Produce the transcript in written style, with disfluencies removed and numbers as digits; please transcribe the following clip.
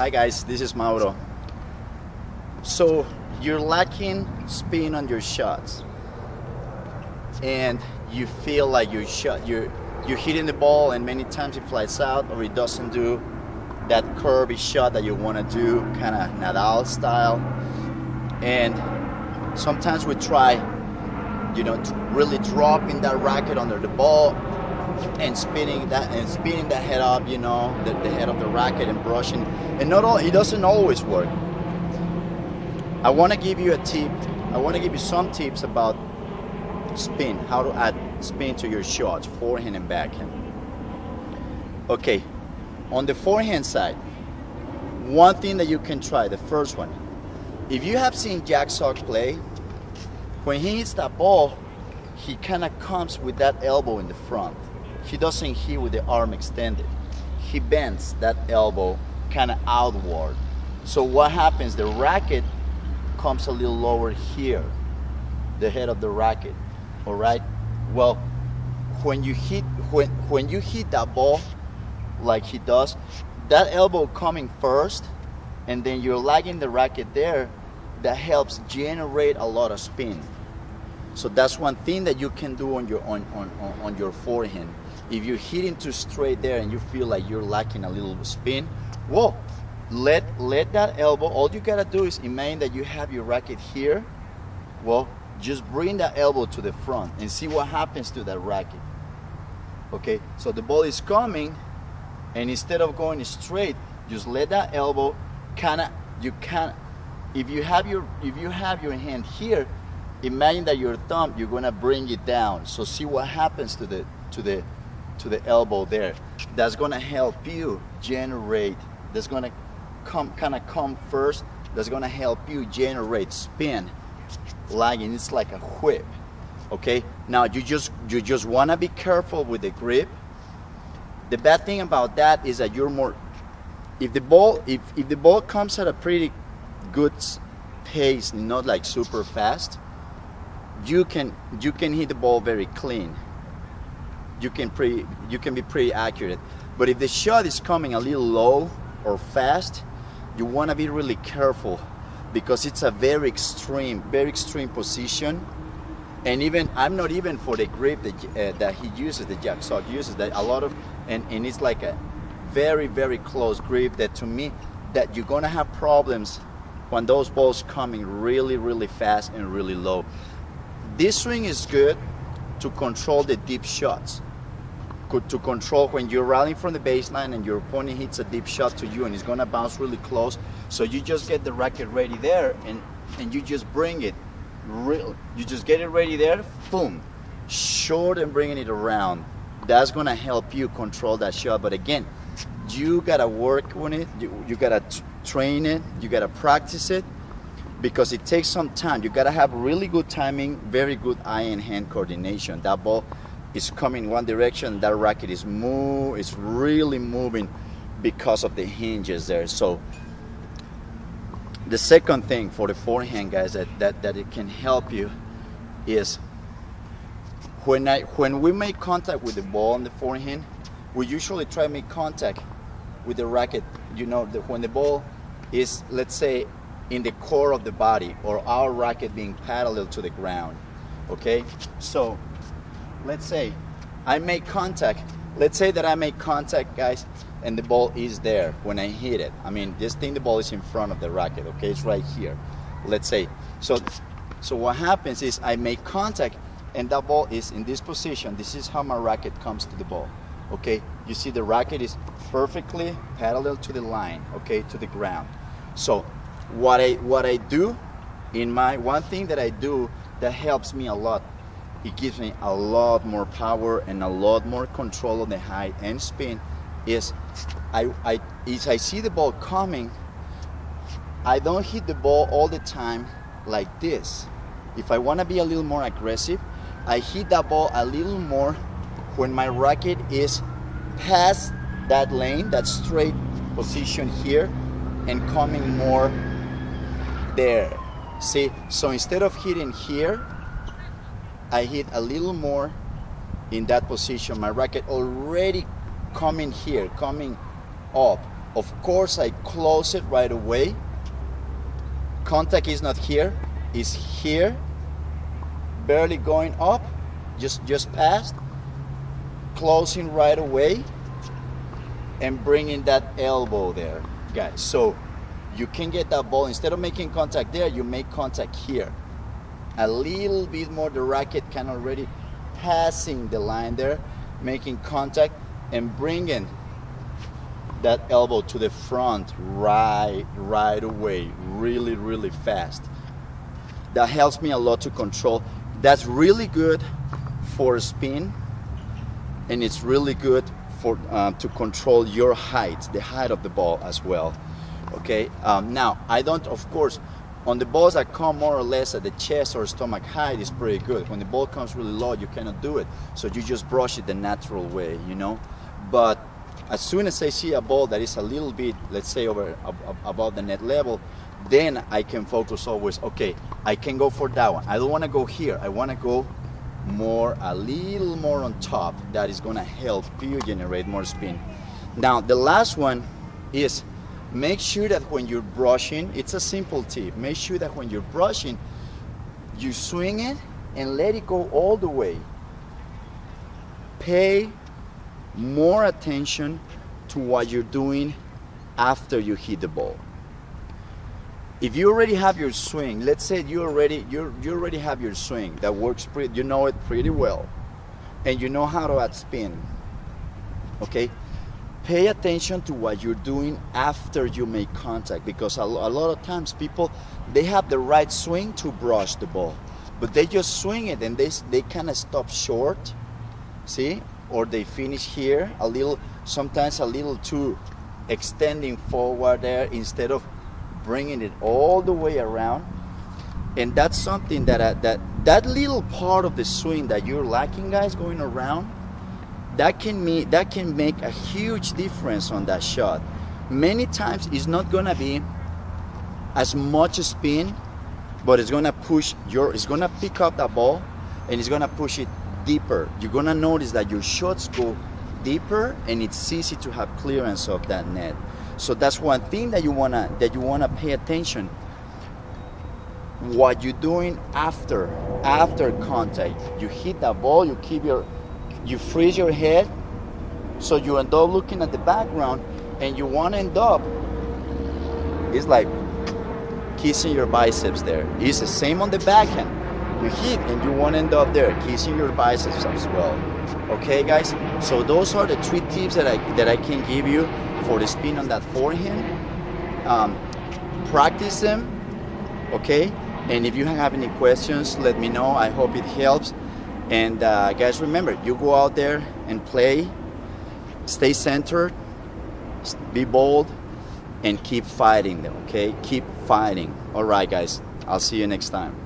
Hi guys, this is Mauro. So you're lacking spin on your shots, and you feel like you're hitting the ball, and many times it flies out or it doesn't do that curvy shot that you want to do, kind of Nadal style. And sometimes we try, really dropping that racket under the ball and spinning that head up, the head of the racket and brushing. And it doesn't always work. I want to give you a tip. I want to give you some tips about spin, how to add spin to your shots, forehand and backhand. Okay, on the forehand side, one thing that you can try, the first one, if you have seen Jack Sock play, when he hits that ball, he kind of comes with that elbow in the front. He doesn't hit with the arm extended. He bends that elbow kind of outward. So what happens, the racket comes a little lower here, the head of the racket, all right? Well, when you hit that ball like he does, that elbow coming first, and then you're lagging the racket there, that helps generate a lot of spin. So that's one thing that you can do on your forehand. If you're hitting too straight there and you feel like you're lacking a little spin, well, let that elbow, all you gotta do is imagine that you have your racket here. Well, just bring that elbow to the front and see what happens to that racket. Okay, so the ball is coming, and instead of going straight, just let that elbow if you have your hand here, imagine that your thumb, you're gonna bring it down. So see what happens to the elbow there. That's gonna help you generate. That's gonna come first. That's gonna help you generate spin. Lagging, it's like a whip. Okay. Now you just wanna be careful with the grip. The bad thing about that is that you're more. If the ball comes at a pretty good pace, not like super fast, you can hit the ball very clean. You can be pretty accurate. But if the shot is coming a little low or fast, you want to be really careful, because it's a very extreme position. And even I'm not even for the grip that he uses, the Jack Sock uses, that a lot of, and it's like a very, very close grip that, to me, that you're gonna have problems when those balls coming really, really fast and really low. This swing is good to control the deep shots, to control when you're rallying from the baseline and your opponent hits a deep shot to you and it's gonna bounce really close. So you just get the racket ready there, and you just bring it you just get it ready there, boom, short, and bringing it around. That's gonna help you control that shot. But again, you gotta work on it, you gotta train it, you gotta practice it, because it takes some time. You gotta have really good timing, very good eye and hand coordination. That ball is coming one direction, that racket is really moving because of the hinges there. So the second thing for the forehand, guys, that it can help you is when we make contact with the ball on the forehand, we usually try to make contact with the racket, when the ball is, let's say, in the core of the body, or our racket being parallel to the ground. Okay, so let's say I make contact. Let's say that I make contact, guys, and the ball is there when I hit it. I mean, this thing, the ball is in front of the racket. Okay, it's right here. Let's say. So what happens is I make contact, and that ball is in this position. This is how my racket comes to the ball. Okay, you see the racket is perfectly parallel to the line. Okay, to the ground. So what I do, one thing that I do that helps me a lot, it gives me a lot more power and a lot more control of the height and spin, is I see the ball coming, I don't hit the ball all the time like this. If I want to be a little more aggressive, I hit that ball a little more when my racket is past that lane, that straight position here, and coming more there. See, so instead of hitting here, I hit a little more in that position. My racket already coming here, coming up, Of course, I close it right away. Contact is not here, it's here. Barely going up, just past. Closing right away and bringing that elbow there, guys. So you can get that ball, instead of making contact there, you make contact here. A little bit more, the racket kind of already passing the line there, making contact and bringing that elbow to the front right away, really fast. That helps me a lot to control. That's really good for spin, and it's really good for to control your height, the height of the ball as well. Okay, now I don't, of course, on the balls that come more or less at the chest or stomach height is pretty good. When the ball comes really low, you cannot do it, so you just brush it the natural way, you know. But as soon as I see a ball that is a little bit, let's say above the net level, then I can focus always, okay, I can go for that one. I don't want to go here, I want to go more, a little more on top. That is going to help you generate more spin. Now the last one is, make sure that when you're brushing, it's a simple tip, make sure that when you're brushing, you swing it and let it go all the way. Pay more attention to what you're doing after you hit the ball. If you already have your swing, let's say you already have your swing that works pretty, you know it pretty well, and you know how to add spin, okay? Pay attention to what you're doing after you make contact, because a lot of times people, they have the right swing to brush the ball, but they just swing it and they kind of stop short, see? Or they finish here a little, sometimes a little too extending forward there instead of bringing it all the way around. And that's something that that little part of the swing that you're lacking, guys, going around, that can make a huge difference on that shot. Many times it's not gonna be as much spin, but it's gonna push it's gonna pick up the ball and it's gonna push it deeper. You're gonna notice that your shots go deeper and it's easy to have clearance of that net. So that's one thing that you wanna pay attention. What you're doing after contact. You hit that ball, you freeze your head, so you end up looking at the background, and you wanna end up, it's like kissing your biceps there. It's the same on the backhand. You hit and you wanna end up there, kissing your biceps as well. Okay, guys? So those are the 3 tips that I can give you for the spin on that forehand. Practice them, okay? And if you have any questions, let me know. I hope it helps. And guys, remember, you go out there and play, stay centered, be bold, and keep fighting them, okay? Keep fighting. All right, guys, I'll see you next time.